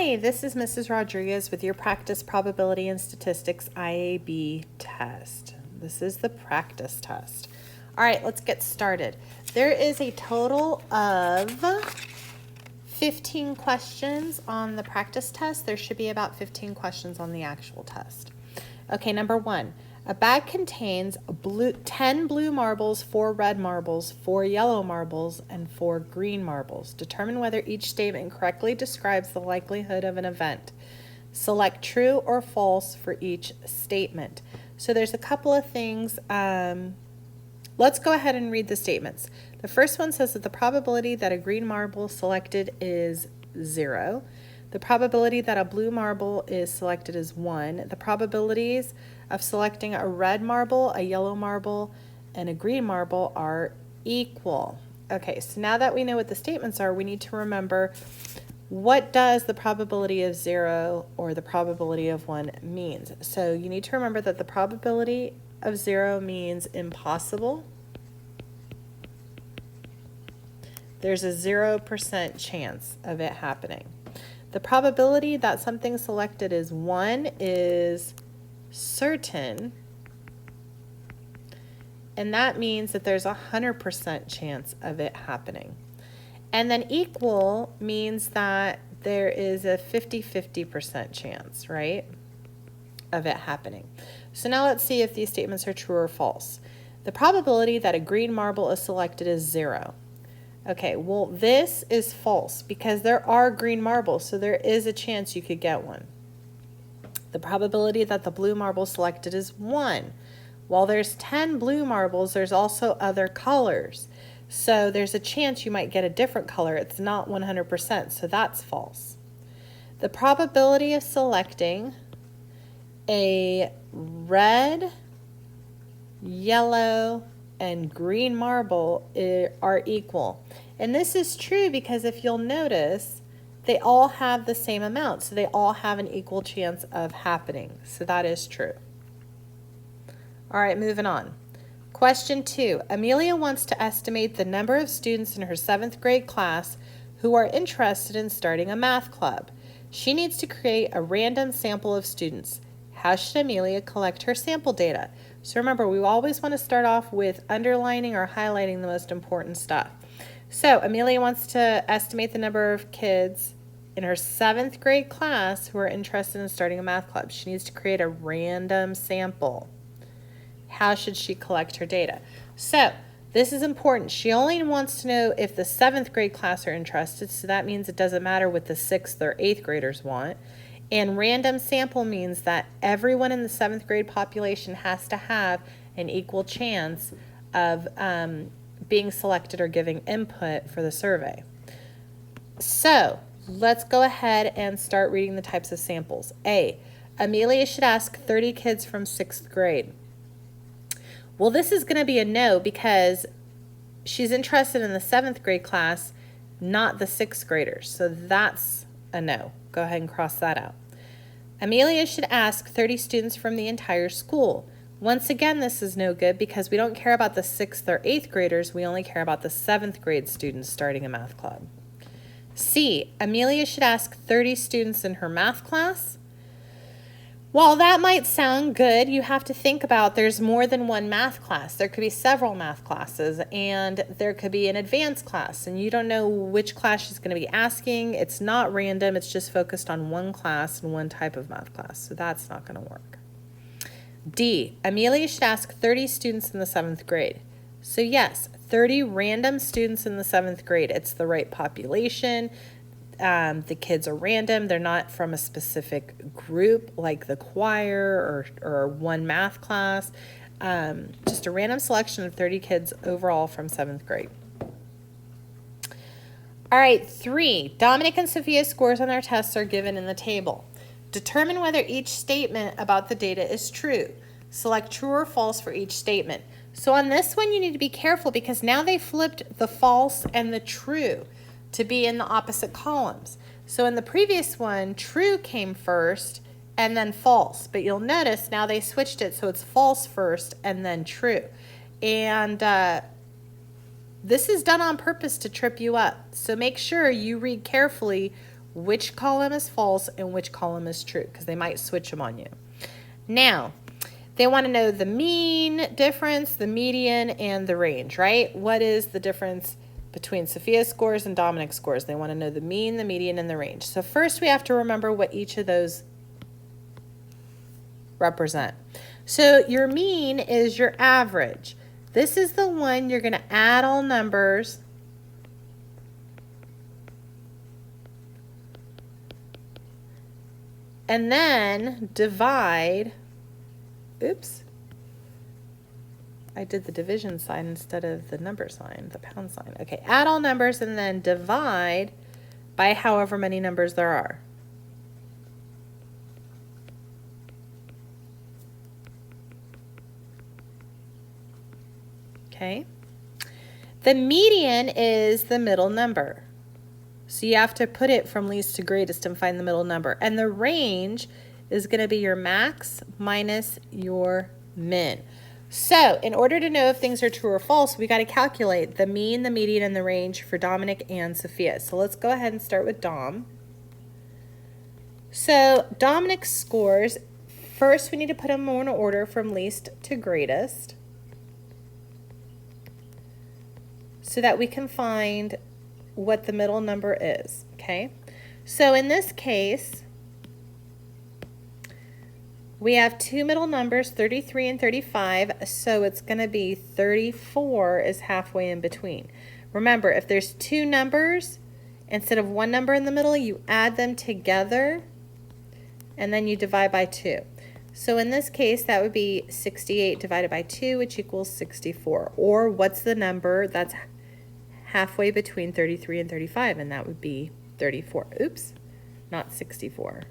Hi, this is Mrs. Rodriguez with your Practice Probability and Statistics IAB test. This is the practice test. All right, let's get started. There is a total of 15 questions on the practice test. There should be about 15 questions on the actual test. Okay, number one. A bag contains 10 blue marbles, 4 red marbles, 4 yellow marbles, and 4 green marbles. Determine whether each statement correctly describes the likelihood of an event. Select true or false for each statement. So there's a couple of things. Let's go ahead and read the statements. The first one says that the probability that a green marble selected is 0. The probability that a blue marble is selected is 1. The probabilities of selecting a red marble, a yellow marble, and a green marble are equal. Okay, so now that we know what the statements are, we need to remember, what does the probability of 0 or the probability of 1 means? So you need to remember that the probability of 0 means impossible. There's a 0% chance of it happening. The probability that something selected is 1 is certain, and that means that there's a 100% chance of it happening. And then equal means that there is a 50-50% chance, right, of it happening. So now let's see if these statements are true or false. The probability that a green marble is selected is 0. Okay, well, this is false because there are green marbles, so there is a chance you could get one. The probability that the blue marble selected is 1. While there's 10 blue marbles, there's also other colors. So there's a chance you might get a different color. It's not 100%, so that's false. The probability of selecting a red, yellow, and green marble are equal. And this is true because if you'll notice, they all have the same amount, so they all have an equal chance of happening. So that is true. All right, moving on. Question 2. Amelia wants to estimate the number of students in her 7th grade class who are interested in starting a math club. She needs to create a random sample of students. How should Amelia collect her sample data? So remember, we always want to start off with underlining or highlighting the most important stuff. So Amelia wants to estimate the number of kids in her 7th grade class who are interested in starting a math club. She needs to create a random sample. How should she collect her data? So this is important. She only wants to know if the 7th grade class are interested, so that means it doesn't matter what the 6th or 8th graders want. And random sample means that everyone in the 7th grade population has to have an equal chance of being selected or giving input for the survey. So let's go ahead and start reading the types of samples. A, Amelia should ask 30 kids from 6th grade. Well, this is going to be a no because she's interested in the 7th grade class, not the 6th graders. So that's a no. Go ahead and cross that out. Amelia should ask 30 students from the entire school. Once again, this is no good because we don't care about the 6th or 8th graders. We only care about the 7th grade students starting a math club. C, Amelia should ask 30 students in her math class. While that might sound good, you have to think about there's more than one math class. There could be several math classes, and there could be an advanced class, and you don't know which class she's going to be asking. It's not random. It's just focused on one class and one type of math class, so that's not going to work. D, Amelia should ask 30 students in the 7th grade. So yes, 30 random students in the 7th grade. It's the right population. The kids are random. They're not from a specific group like the choir or one math class. Just a random selection of 30 kids overall from 7th grade. All right, 3. Dominic and Sophia's scores on their tests are given in the table. Determine whether each statement about the data is true. Select true or false for each statement. So on this one, you need to be careful because now they flipped the false and the true to be in the opposite columns. So in the previous one, true came first and then false. But you'll notice now they switched it so it's false first and then true. And this is done on purpose to trip you up. So make sure you read carefully which column is false and which column is true, because they might switch them on you. Now, they want to know the mean difference, the median, and the range, right? What is the difference between Sophia's scores and Dominic's scores? They want to know the mean, the median, and the range. So first we have to remember what each of those represent. So your mean is your average. This is the one you're going to add all numbers and then divide. Oops. I did the division sign instead of the number sign, the pound sign. Okay, add all numbers and then divide by however many numbers there are. Okay. The median is the middle number. So you have to put it from least to greatest and find the middle number. And the range is going to be your max minus your min. So in order to know if things are true or false, we got to calculate the mean, the median, and the range for Dominic and Sophia. So let's go ahead and start with Dom. So Dominic's scores, first we need to put them in order from least to greatest so that we can find what the middle number is, okay? So in this case, we have two middle numbers, 33 and 35, so it's going to be 34 is halfway in between. Remember, if there's two numbers, instead of one number in the middle, you add them together, and then you divide by 2. So in this case, that would be 68 divided by 2, which equals 64. Or what's the number that's halfway between 33 and 35? And that would be 34. Oops, not 64.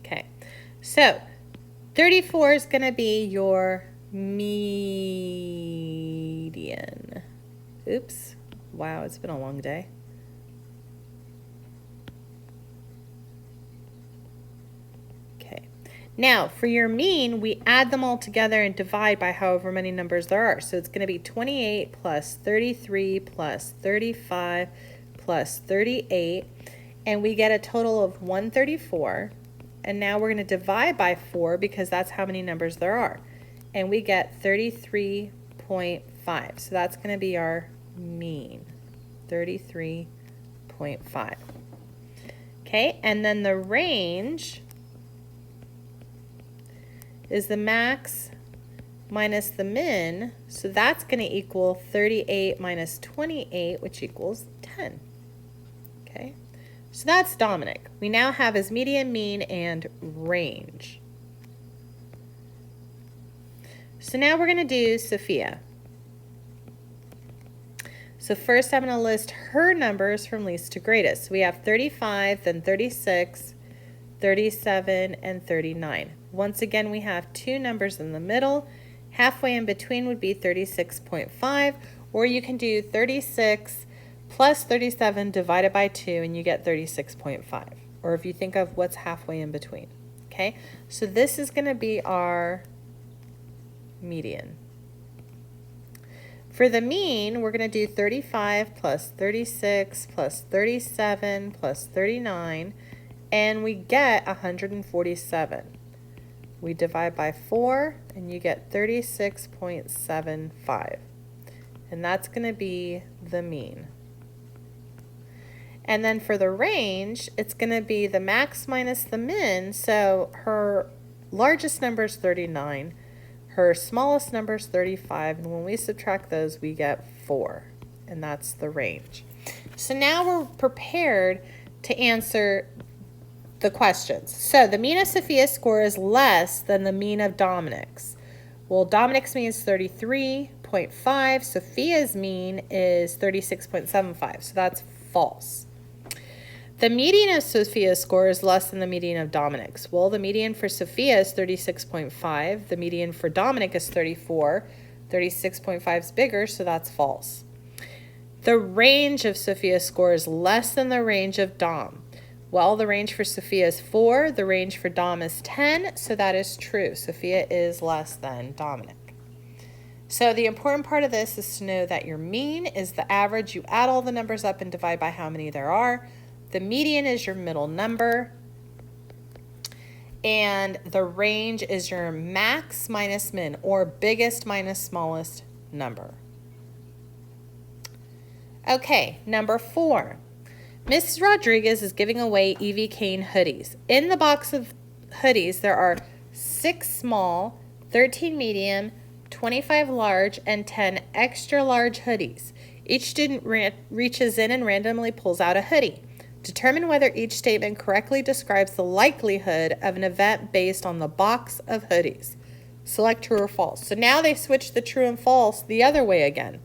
Okay, so 34 is going to be your median. Oops, wow, it's been a long day. Okay, now for your mean, we add them all together and divide by however many numbers there are. So it's going to be 28 plus 33 plus 35 plus 38, and we get a total of 134. And now we're going to divide by 4 because that's how many numbers there are. And we get 33.5. So that's going to be our mean, 33.5. Okay, and then the range is the max minus the min. So that's going to equal 38 minus 28, which equals 10. Okay. So that's Dominic. We now have his median, mean, and range. So now we're going to do Sophia. So first I'm going to list her numbers from least to greatest. So we have 35, then 36, 37, and 39. Once again, we have two numbers in the middle. Halfway in between would be 36.5, or you can do 36 plus 37 divided by 2, and you get 36.5. Or if you think of what's halfway in between. Okay, so this is going to be our median. For the mean, we're going to do 35 plus 36 plus 37 plus 39, and we get 147. We divide by 4, and you get 36.75. And that's going to be the mean. And then for the range, it's going to be the max minus the min. So her largest number is 39. Her smallest number is 35. And when we subtract those, we get 4. And that's the range. So now we're prepared to answer the questions. So the mean of Sophia's score is less than the mean of Dominic's. Well, Dominic's mean is 33.5. Sophia's mean is 36.75. So that's false. The median of Sophia's score is less than the median of Dominic's. Well, the median for Sophia is 36.5. The median for Dominic is 34. 36.5 is bigger, so that's false. The range of Sophia's score is less than the range of Dom. Well, the range for Sophia is 4. The range for Dom is 10, so that is true. Sophia is less than Dominic. So the important part of this is to know that your mean is the average. You add all the numbers up and divide by how many there are. The median is your middle number. And the range is your max minus min, or biggest minus smallest number. Okay, number 4. Mrs. Rodrigues is giving away Evie Kane hoodies. In the box of hoodies, there are 6 small, 13 medium, 25 large, and 10 extra large hoodies. Each student reaches in and randomly pulls out a hoodie. Determine whether each statement correctly describes the likelihood of an event based on the box of hoodies. Select true or false. So now they switch the true and false the other way again.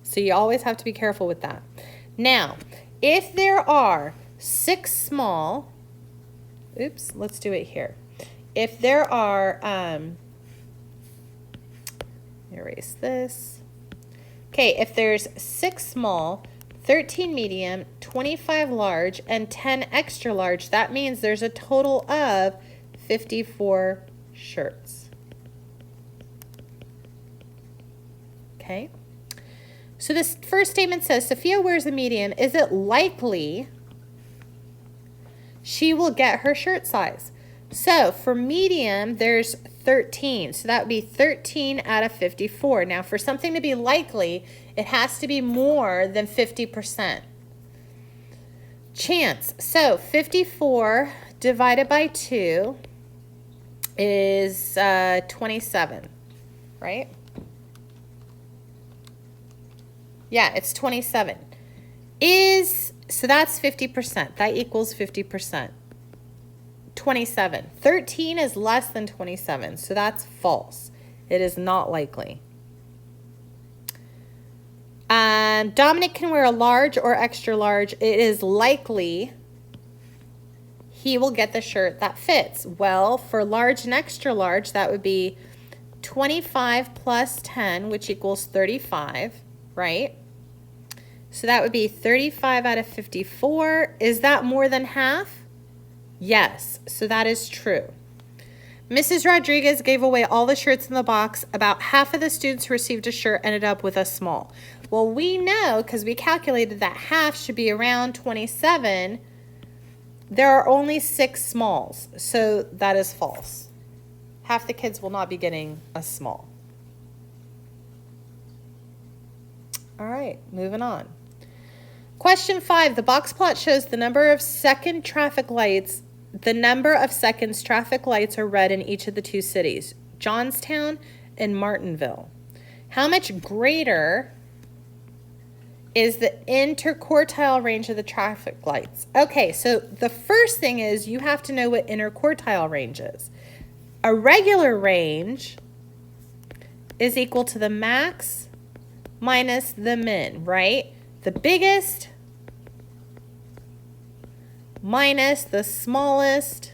So you always have to be careful with that. Now, if there are 6 small, let's do it here. If there are, erase this. Okay, if there's 6 small, 13 medium, 25 large, and 10 extra large, that means there's a total of 54 shirts. Okay? So this first statement says, Sophia wears a medium. Is it likely she will get her shirt size? So for medium, there's 13. So that would be 13 out of 54. Now for something to be likely, it has to be more than 50%. Chance. So 54 divided by 2 is 27, right? Yeah, it's 27. So that's 50%. That equals 50%. 27. 13 is less than 27, so that's false. It is not likely. Dominic can wear a large or extra large. It is likely he will get the shirt that fits. Well, for large and extra large, that would be 25 plus 10, which equals 35, right? So that would be 35 out of 54. Is that more than half? Yes, so that is true. Mrs. Rodrigues gave away all the shirts in the box. About half of the students who received a shirt ended up with a small. Well, we know, because we calculated that half should be around 27. There are only 6 smalls, so that is false. Half the kids will not be getting a small. All right, moving on. Question 5, the box plot shows the number of seconds traffic lights are red in each of the 2 cities, Johnstown and Martinville. How much greater is the interquartile range of the traffic lights? Okay, so the first thing is you have to know what interquartile range is. A regular range is equal to the max minus the min, right? The biggest minus the smallest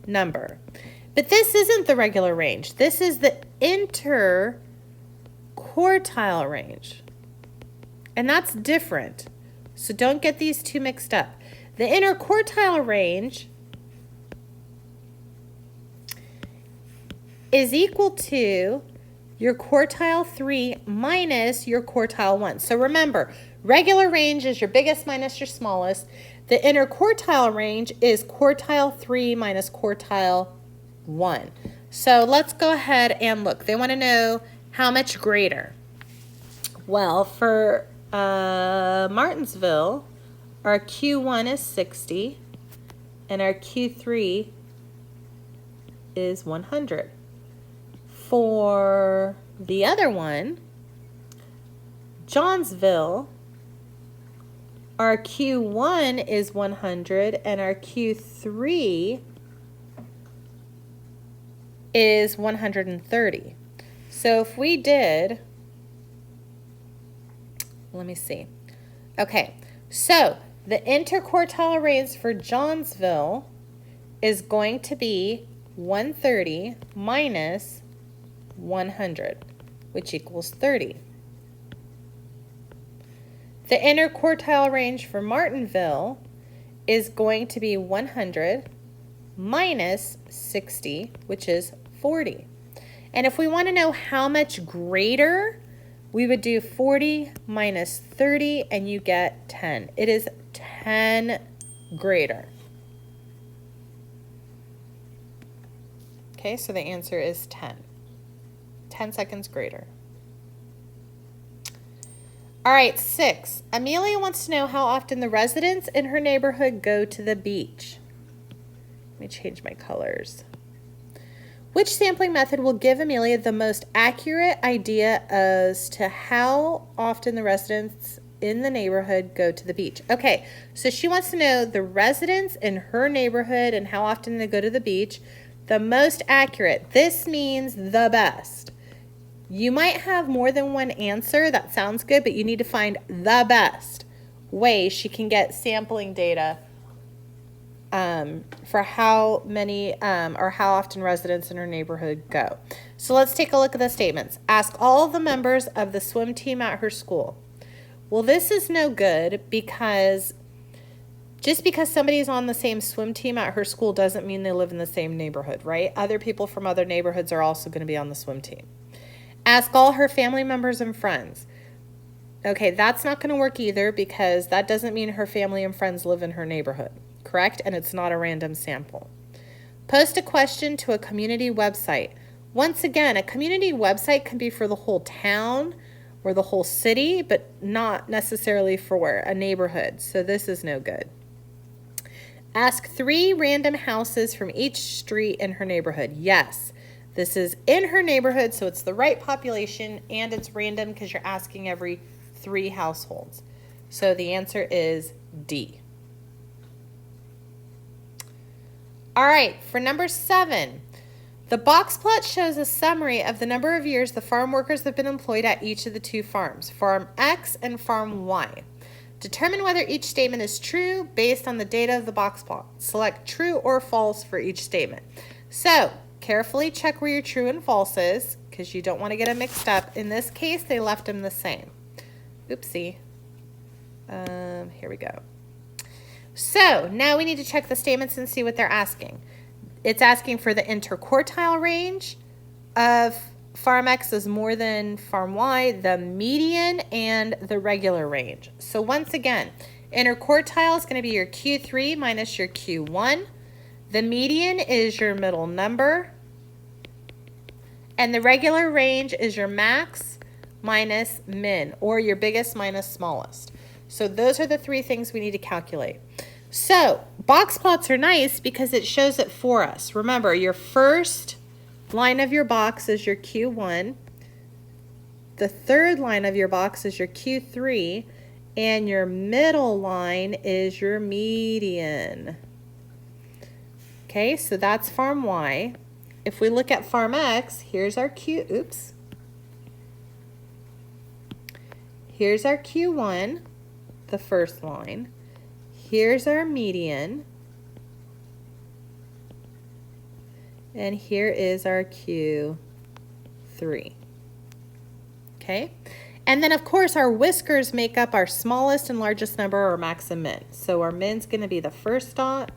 number. But this isn't the regular range. This is the interquartile range. And that's different. So don't get these two mixed up. The interquartile range is equal to your quartile 3 minus your quartile 1. So remember, regular range is your biggest minus your smallest. The interquartile range is quartile 3 minus quartile 1. So let's go ahead and look. They want to know how much greater. Well, for Martinsville, our Q1 is 60 and our Q3 is 100. For the other one, Johnsville, our Q1 is 100 and our Q3 is 130. So if we did, let me see. Okay, so the interquartile range for Johnsville is going to be 130 minus 100, which equals 30. The interquartile range for Martinville is going to be 100 minus 60, which is 40. And if we want to know how much greater, we would do 40 minus 30 and you get 10. It is 10 greater. Okay, so the answer is 10. 10 seconds greater. All right, 6. Amelia wants to know how often the residents in her neighborhood go to the beach. Let me change my colors. Which sampling method will give Amelia the most accurate idea as to how often the residents in the neighborhood go to the beach? Okay, so she wants to know the residents in her neighborhood and how often they go to the beach. The most accurate. This means the best. You might have more than one answer. That sounds good, but you need to find the best way she can get sampling data for how many or how often residents in her neighborhood go. So let's take a look at the statements. Ask all of the members of the swim team at her school. Well, this is no good because just because somebody's on the same swim team at her school doesn't mean they live in the same neighborhood, right? Other people from other neighborhoods are also going to be on the swim team. Ask all her family members and friends. Okay, that's not going to work either because that doesn't mean her family and friends live in her neighborhood, correct? And it's not a random sample. Post a question to a community website. Once again, a community website can be for the whole town or the whole city, but not necessarily for a neighborhood. So this is no good. Ask 3 random houses from each street in her neighborhood. Yes, this is in her neighborhood, so it's the right population, and it's random because you're asking every 3 households. So the answer is D. All right, for number 7, the box plot shows a summary of the number of years the farm workers have been employed at each of the 2 farms, Farm X and Farm Y. Determine whether each statement is true based on the data of the box plot. Select true or false for each statement. So, carefully check where your true and false is because you don't want to get them mixed up. In this case, they left them the same. Oopsie. Here we go. So, now we need to check the statements and see what they're asking. It's asking for the interquartile range of Farm X is more than Farm Y, the median, and the regular range. So once again, interquartile is going to be your Q3 minus your Q1. The median is your middle number. And the regular range is your max minus min, or your biggest minus smallest. So those are the 3 things we need to calculate. So box plots are nice because it shows it for us. Remember, your first line of your box is your Q1. The third line of your box is your Q3. And your middle line is your median. Okay, so that's Farm Y. If we look at Farm X, here's our Here's our Q1, the first line. Here's our median. And here is our Q3. Okay? And then, of course, our whiskers make up our smallest and largest number, or max and min. So our min's going to be the first dot,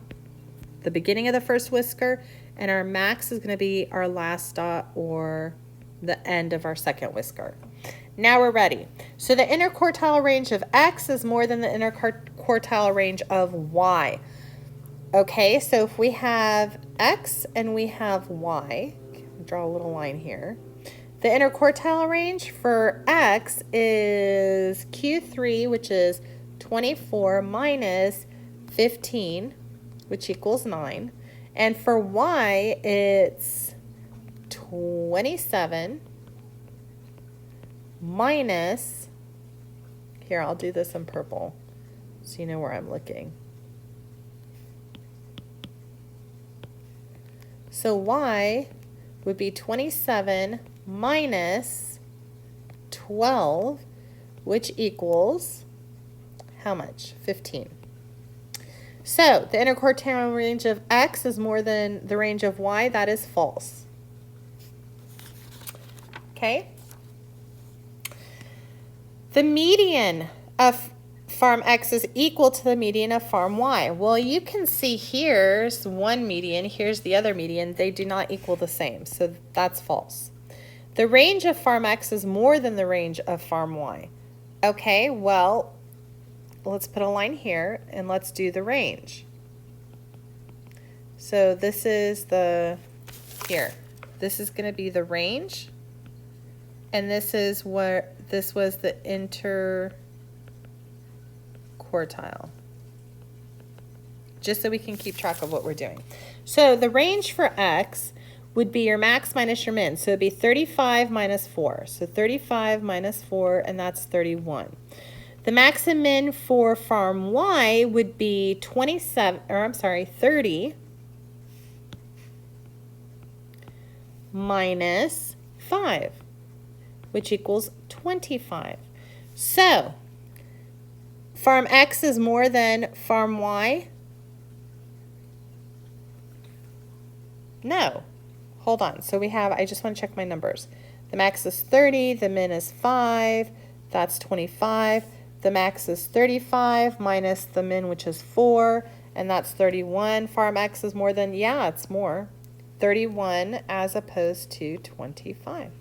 the beginning of the first whisker, and our max is going to be our last dot, or the end of our second whisker. Now we're ready. So the interquartile range of X is more than the interquartile range of Y. Okay, so if we have X and we have Y, draw a little line here. The interquartile range for X is Q3, which is 24 minus 15, which equals 9. And for Y, it's 27 minus, here, I'll do this in purple so you know where I'm looking. So Y would be 27 minus 12, which equals how much? 15. So the interquartile range of X is more than the range of Y. That is false. Okay. The median of Farm X is equal to the median of Farm Y. Well, you can see here's one median, here's the other median. They do not equal the same, so that's false. The range of farm X is more than the range of farm Y. Okay, well, let's put a line here and let's do the range. So this is here. This is going to be the range. And this is what, this was the interquartile. Just so we can keep track of what we're doing. So the range for X would be your max minus your min. So it'd be 35 minus 4. So 35 minus 4, and that's 31. The max and min for farm Y would be 30 minus 5, which equals 25. So farm X is more than farm Y? No. Hold on. So we have, I just want to check my numbers. The max is 30, the min is 5, that's 25. The max is 35 minus the min, which is 4, and that's 31. Farm X is more than, yeah, it's more. 31 as opposed to 25.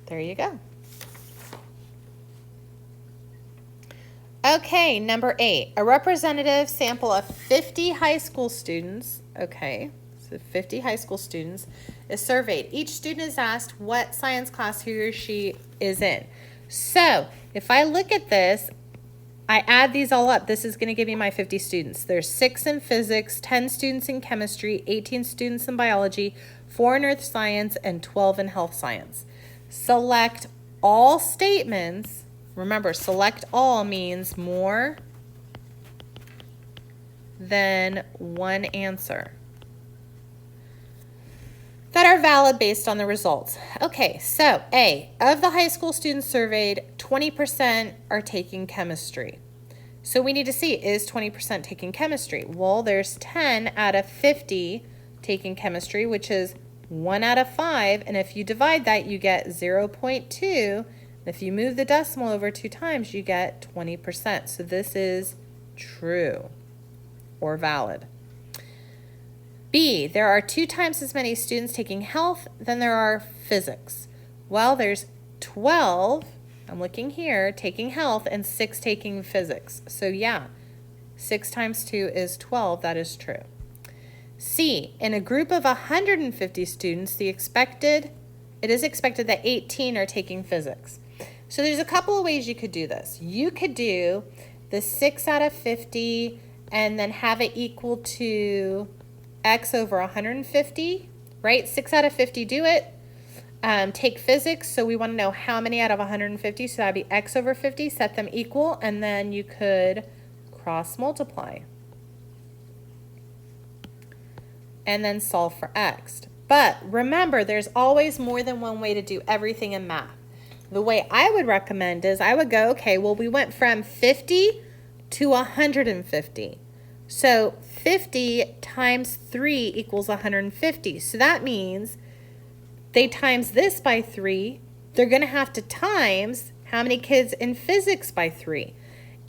There you go. Okay, number 8. A representative sample of 50 high school students, okay, so 50 high school students is surveyed. Each student is asked what science class he or she is in. So if I look at this, I add these all up. This is going to give me my 50 students. There's 6 in physics, 10 students in chemistry, 18 students in biology, 4 in earth science, and 12 in health science. Select all statements. Remember, select all means more than one answer that are valid based on the results. Okay, so A, of the high school students surveyed, 20% are taking chemistry. So we need to see, is 20% taking chemistry? Well, there's 10 out of 50 taking chemistry, which is 1 out of 5, and if you divide that, you get 0.2. If you move the decimal over 2 times, you get 20%. So this is true or valid. B, there are 2 times as many students taking health than there are physics. Well, there's 12, I'm looking here, taking health and 6 taking physics. So yeah, 6 times 2 is 12, that is true. C, in a group of 150 students, it is expected that 18 are taking physics. So there's a couple of ways you could do this. You could do the 6 out of 50 and then have it equal to X over 150, right? 6 out of 50 do it. Take physics, so we want to know how many out of 150, so that would be X over 50, set them equal, and then you could cross multiply. And then solve for X. But remember, there's always more than one way to do everything in math. The way I would recommend is I would go, okay, well, we went from 50 to 150. So 50 times 3 equals 150. So that means they times this by 3. They're going to have to times how many kids in physics by 3.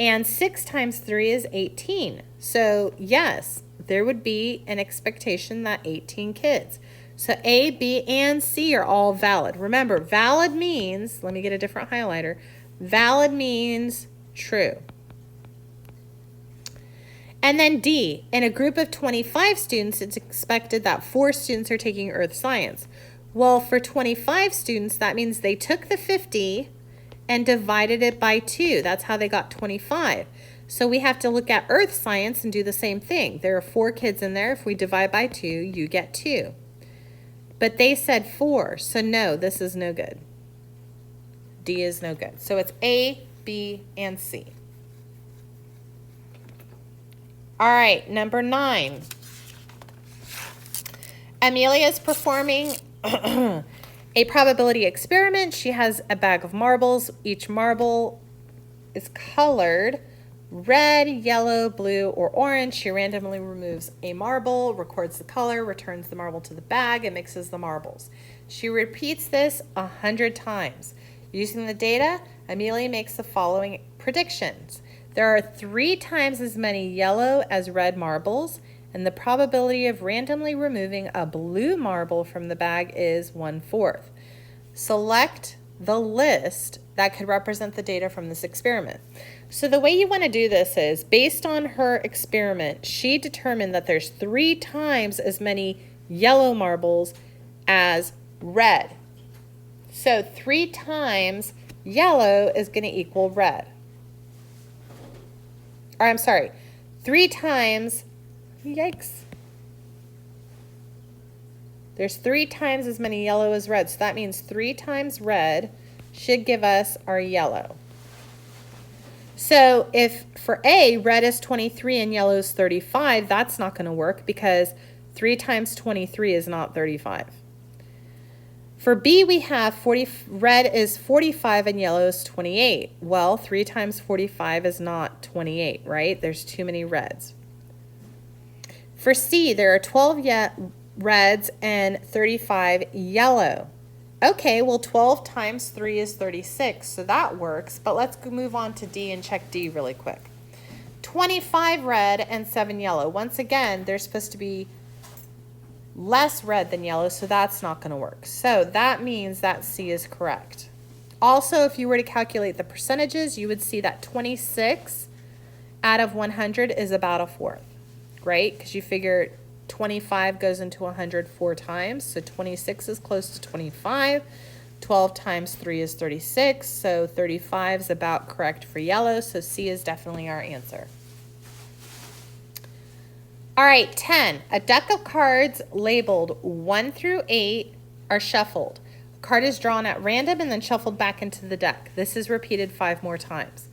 And 6 times 3 is 18. So yes, there would be an expectation that 18 kids. So A, B, and C are all valid. Remember, valid means, let me get a different highlighter. Valid means true. And then D, in a group of 25 students, it's expected that 4 students are taking earth science. Well, for 25 students, that means they took the 50 and divided it by 2. That's how they got 25. So we have to look at earth science and do the same thing. There are 4 kids in there. If we divide by 2, you get 2. But they said 4, so no, this is no good. D is no good. So it's A, B, and C. All right, number 9. Amelia is performing a probability experiment. She has a bag of marbles. Each marble is colored red, yellow, blue, or orange. She randomly removes a marble, records the color, returns the marble to the bag, and mixes the marbles. She repeats this 100 times. Using the data, Amelia makes the following predictions. There are 3 times as many yellow as red marbles, and the probability of randomly removing a blue marble from the bag is 1/4. Select the list that could represent the data from this experiment. So the way you want to do this is, based on her experiment, she determined that there's 3 times as many yellow marbles as red. So 3 times yellow is going to equal red. Or I'm sorry, 3 times, yikes. There's 3 times as many yellow as red, so that means 3 times red should give us our yellow. So if for A, red is 23 and yellow is 35, that's not going to work because 3 times 23 is not 35. For B, we have red is 45 and yellow is 28. Well, 3 times 45 is not 28, right? There's too many reds. For C, there are 12 reds and 35 yellow. Okay, well 12 times 3 is 36, so that works, but let's move on to D and check D really quick. 25 red and 7 yellow. Once again, there's supposed to be less red than yellow, so that's not going to work. So that means that C is correct. Also, if you were to calculate the percentages, you would see that 26 out of 100 is about a fourth, right? Because you figure 25 goes into 100 4 times, so 26 is close to 25. 12 times 3 is 36, so 35 is about correct for yellow, so C is definitely our answer. All right, 10. A deck of cards labeled 1 through 8 are shuffled. A card is drawn at random and then shuffled back into the deck. This is repeated 5 more times.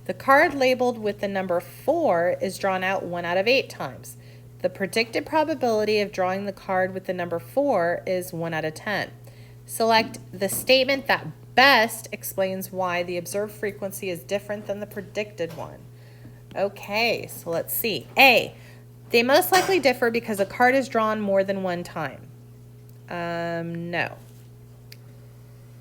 The card labeled with the number 4 is drawn out 1 out of 8 times. The predicted probability of drawing the card with the number 4 is 1 out of 10. Select the statement that best explains why the observed frequency is different than the predicted one. Okay, so let's see. A, they most likely differ because a card is drawn more than 1 time. No.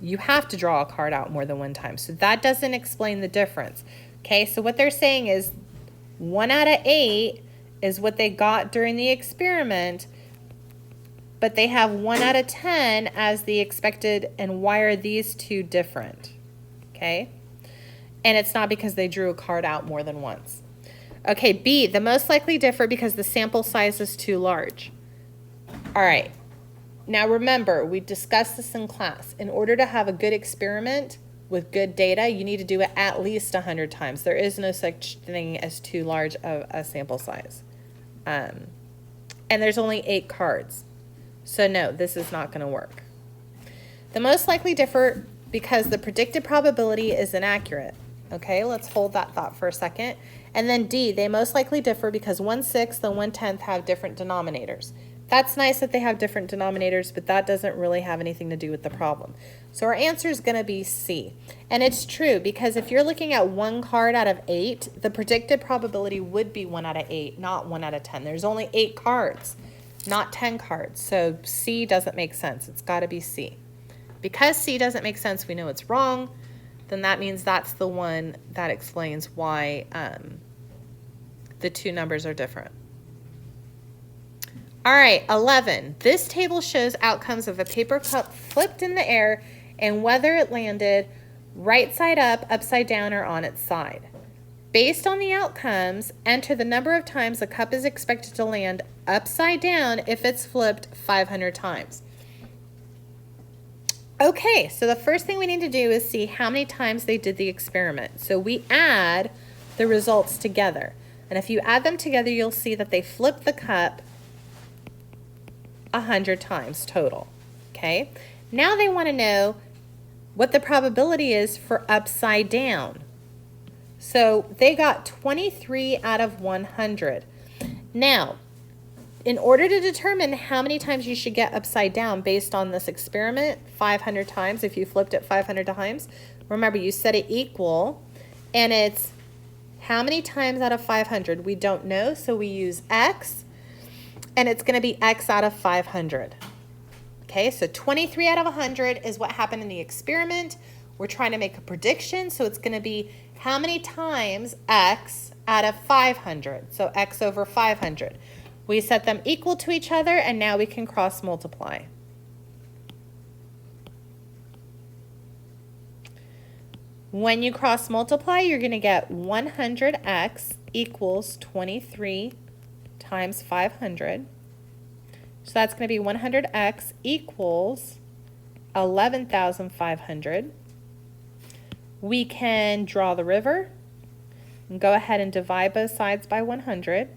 You have to draw a card out more than 1 time, so that doesn't explain the difference. Okay, so what they're saying is 1 out of 8 is what they got during the experiment, but they have 1 out of 10 as the expected, and why are these two different? Okay, and it's not because they drew a card out more than once. Okay, B, the most likely differ because the sample size is too large. All right, now remember, we discussed this in class. In order to have a good experiment with good data, you need to do it at least 100 times. There is no such thing as too large of a sample size. And there's only 8 cards. So no, this is not going to work. The most likely differ because the predicted probability is inaccurate. Okay, let's hold that thought for a second. And then D, they most likely differ because 1/6 and 1/10 have different denominators. That's nice that they have different denominators, but that doesn't really have anything to do with the problem. So our answer is going to be C. And it's true because if you're looking at 1 card out of 8, the predicted probability would be 1 out of 8, not 1 out of 10. There's only 8 cards, not 10 cards. So C doesn't make sense. It's got to be C. Because C doesn't make sense, we know it's wrong. Then that means that's the one that explains why the 2 numbers are different. All right, 11. This table shows outcomes of a paper cup flipped in the air and whether it landed right side up, upside down, or on its side. Based on the outcomes, enter the number of times a cup is expected to land upside down if it's flipped 500 times. Okay, so the first thing we need to do is see how many times they did the experiment. So we add the results together. And if you add them together, you'll see that they flipped the cup 100 times total. Okay, now they want to know what the probability is for upside down. So they got 23 out of 100. Now, in order to determine how many times you should get upside down based on this experiment, 500 times, if you flipped it 500 times, remember you set it equal, and it's how many times out of 500? We don't know, so we use X, and it's going to be X out of 500. Okay, so 23 out of 100 is what happened in the experiment. We're trying to make a prediction, so it's going to be how many times X out of 500, so X over 500. We set them equal to each other, and now we can cross multiply. When you cross multiply, you're going to get 100x equals 23 times 500. So that's going to be 100x equals 11,500. We can draw the river and go ahead and divide both sides by 100.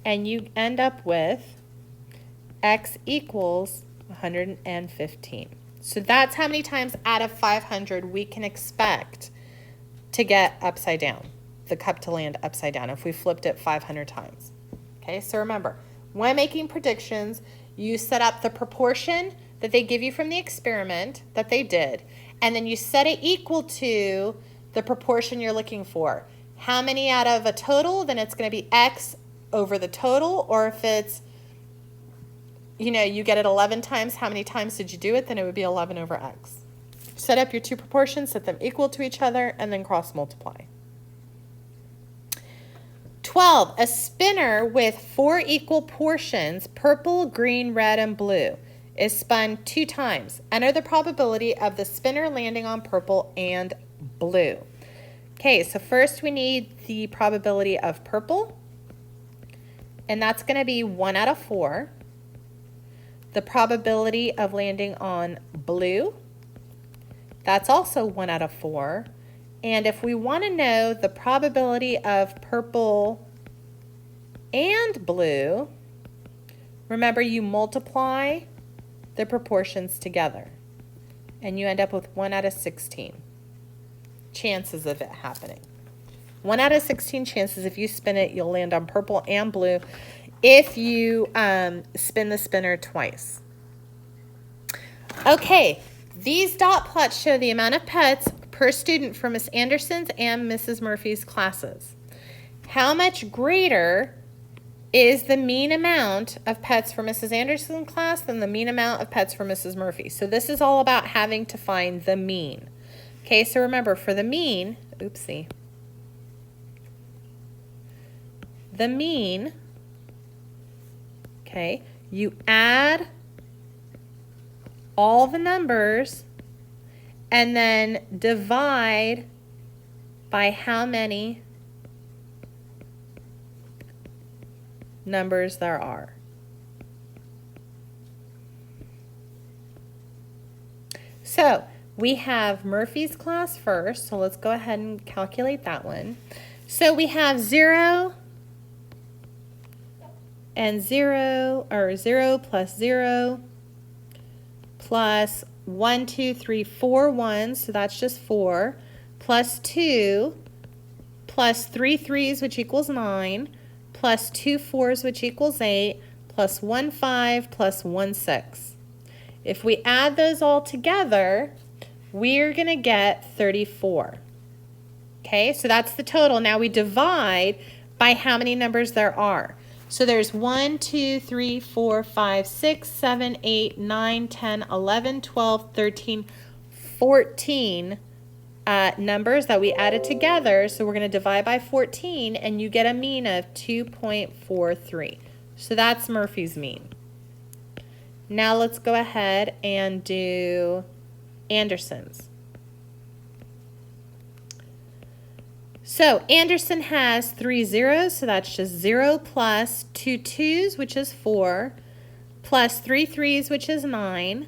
And you end up with x equals 115. So that's how many times out of 500 we can expect to get upside down, the cup to land upside down if we flipped it 500 times. Okay, so remember, when making predictions, you set up the proportion that they give you from the experiment that they did, and then you set it equal to the proportion you're looking for. How many out of a total, then it's going to be x over the total, or if it's, you get it 11 times, how many times did you do it, then it would be 11 over x. Set up your two proportions, set them equal to each other, and then cross multiply. 12, a spinner with 4 equal portions, purple, green, red, and blue, is spun 2 times. Enter the probability of the spinner landing on purple and blue. Okay, so first we need the probability of purple, and that's going to be 1 out of 4. The probability of landing on blue, that's also 1 out of 4. And if we want to know the probability of purple and blue, remember you multiply the proportions together and you end up with 1 out of 16 chances of it happening. 1 out of 16 chances if you spin it, you'll land on purple and blue if you spin the spinner twice. Okay, these dot plots show the amount of pets per student for Miss Anderson's and Mrs. Murphy's classes. How much greater is the mean amount of pets for Mrs. Anderson's class than the mean amount of pets for Mrs. Murphy? So this is all about having to find the mean. Okay, so remember for the mean, the mean, okay, you add all the numbers and then divide by how many numbers there are. So we have Murphy's class first, so let's go ahead and calculate that one. So we have 0 and 0, or 0 plus 0 plus 1, 2, 3, 4 ones, so that's just 4, plus 2, plus 3 3s, which equals 9, plus 2 4s, which equals 8, plus 1 5, plus 1 6. If we add those all together, we're going to get 34. Okay, so that's the total. Now we divide by how many numbers there are. So there's 1, 2, 3, 4, 5, 6, 7, 8, 9, 10, 11, 12, 13, 14 numbers that we added together. So we're going to divide by 14 and you get a mean of 2.43. So that's Murphy's mean. Now let's go ahead and do Anderson's. So Anderson has 3 zeros, so that's just 0 plus 2 2s, which is 4, plus 3 3s, which is 9,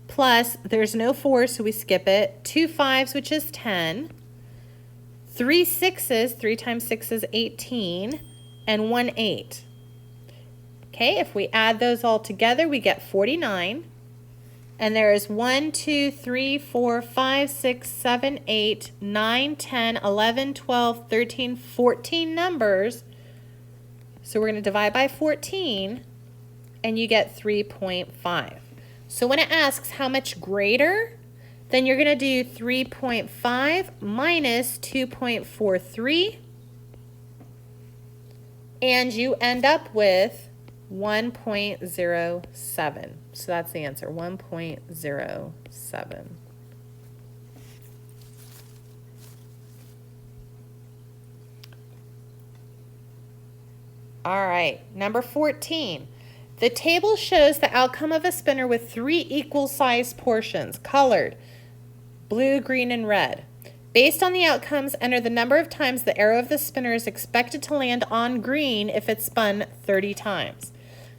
plus, there's no 4, so we skip it, 2 5s, which is 10, 3 6s, 3 times 6 is 18, and 1 8. Okay, if we add those all together, we get 49. And there is 1, 2, 3, 4, 5, 6, 7, 8, 9, 10, 11, 12, 13, 14 numbers. So we're going to divide by 14, and you get 3.5. So when it asks how much greater, then you're going to do 3.5 minus 2.43, and you end up with 1.07. So that's the answer, 1.07. All right, number 14. The table shows the outcome of a spinner with 3 equal sized portions, colored blue, green, and red. Based on the outcomes, enter the number of times the arrow of the spinner is expected to land on green if it's spun 30 times.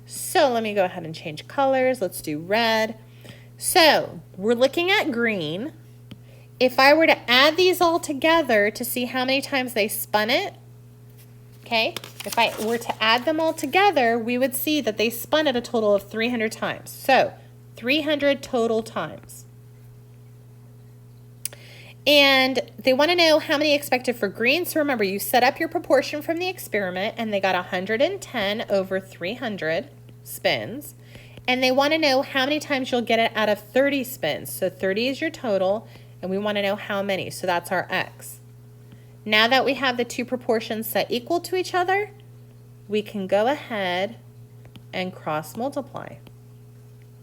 So let me go ahead and change colors. Let's do red. So we're looking at green. If I were to add these all together to see how many times they spun it, okay, if I were to add them all together, we would see that they spun it a total of 300 times. So 300 total times. And they want to know how many expected for green. So remember, you set up your proportion from the experiment, and they got 110 over 300 spins. And they want to know how many times you'll get it out of 30 spins. So 30 is your total, and we want to know how many. So that's our x. Now that we have the two proportions set equal to each other, we can go ahead and cross multiply.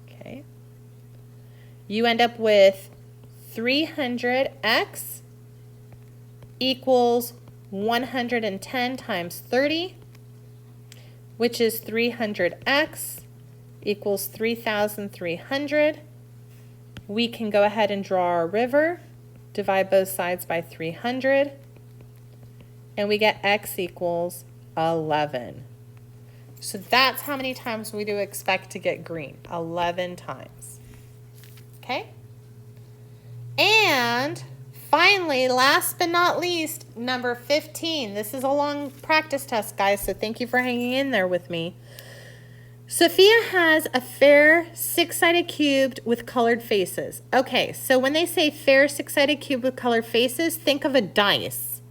Okay. You end up with 300x equals 110 times 30, which is 300x equals 3,300. We can go ahead and draw our river, divide both sides by 300, and we get x equals 11. So that's how many times we do expect to get green, 11 times. Okay? And finally, last but not least, number 15. This is a long practice test, guys, so thank you for hanging in there with me. Sophia has a fair six-sided cube with colored faces. Okay, so when they say fair six-sided cube with colored faces, think of a dice.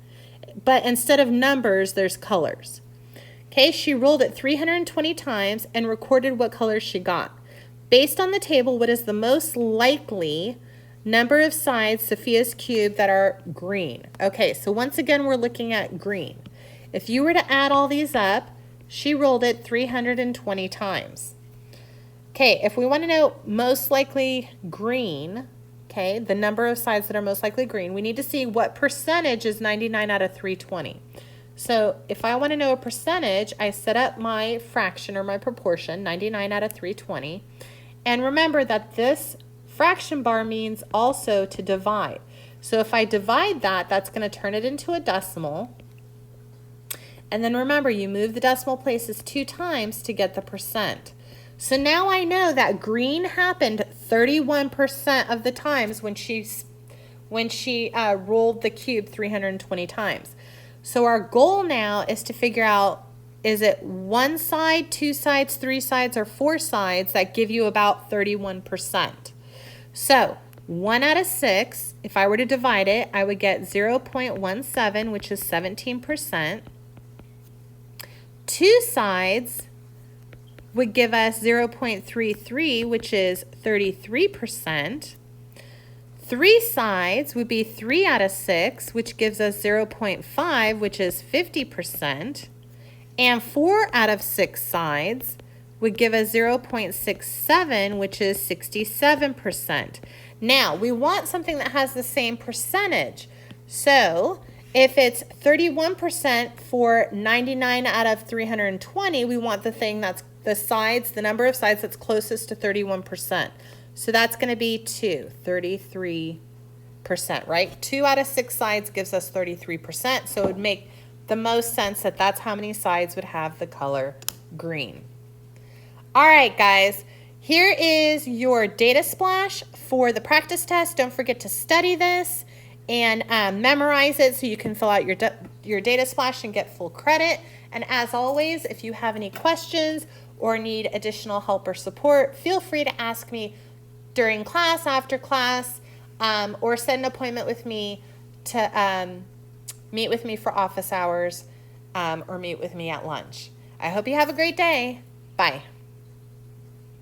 But instead of numbers, there's colors. Okay, she rolled it 320 times and recorded what colors she got. Based on the table, what is the most likely number of sides Sophia's cube that are green? Okay, so once again, we're looking at green. If you were to add all these up, she rolled it 320 times. Okay, if we want to know most likely green, okay, the number of sides that are most likely green, we need to see what percentage is 99 out of 320. So if I want to know a percentage, I set up my fraction or my proportion, 99 out of 320. And remember that this fraction bar means also to divide. So if I divide that, that's going to turn it into a decimal. And then remember, you move the decimal places 2 times to get the percent. So now I know that green happened 31% of the times when she rolled the cube 320 times. So our goal now is to figure out, is it 1 side, 2 sides, 3 sides, or 4 sides that give you about 31%? So 1 out of 6, if I were to divide it, I would get 0.17, which is 17%. 2 sides would give us 0.33, which is 33%. 3 sides would be 3 out of 6, which gives us 0.5, which is 50%. And 4 out of 6 sides would give us 0.67, which is 67%. Now, we want something that has the same percentage. So if it's 31% for 99 out of 320, we want the thing that's the number of sides that's closest to 31%. So that's going to be 33%, right? 2 out of 6 sides gives us 33%. So it would make the most sense that that's how many sides would have the color green. All right, guys, here is your data splash for the practice test. Don't forget to study this and memorize it so you can fill out your data splash and get full credit. And as always, if you have any questions or need additional help or support, feel free to ask me during class, after class, or set an appointment with me to meet with me for office hours or meet with me at lunch. I hope you have a great day. Bye.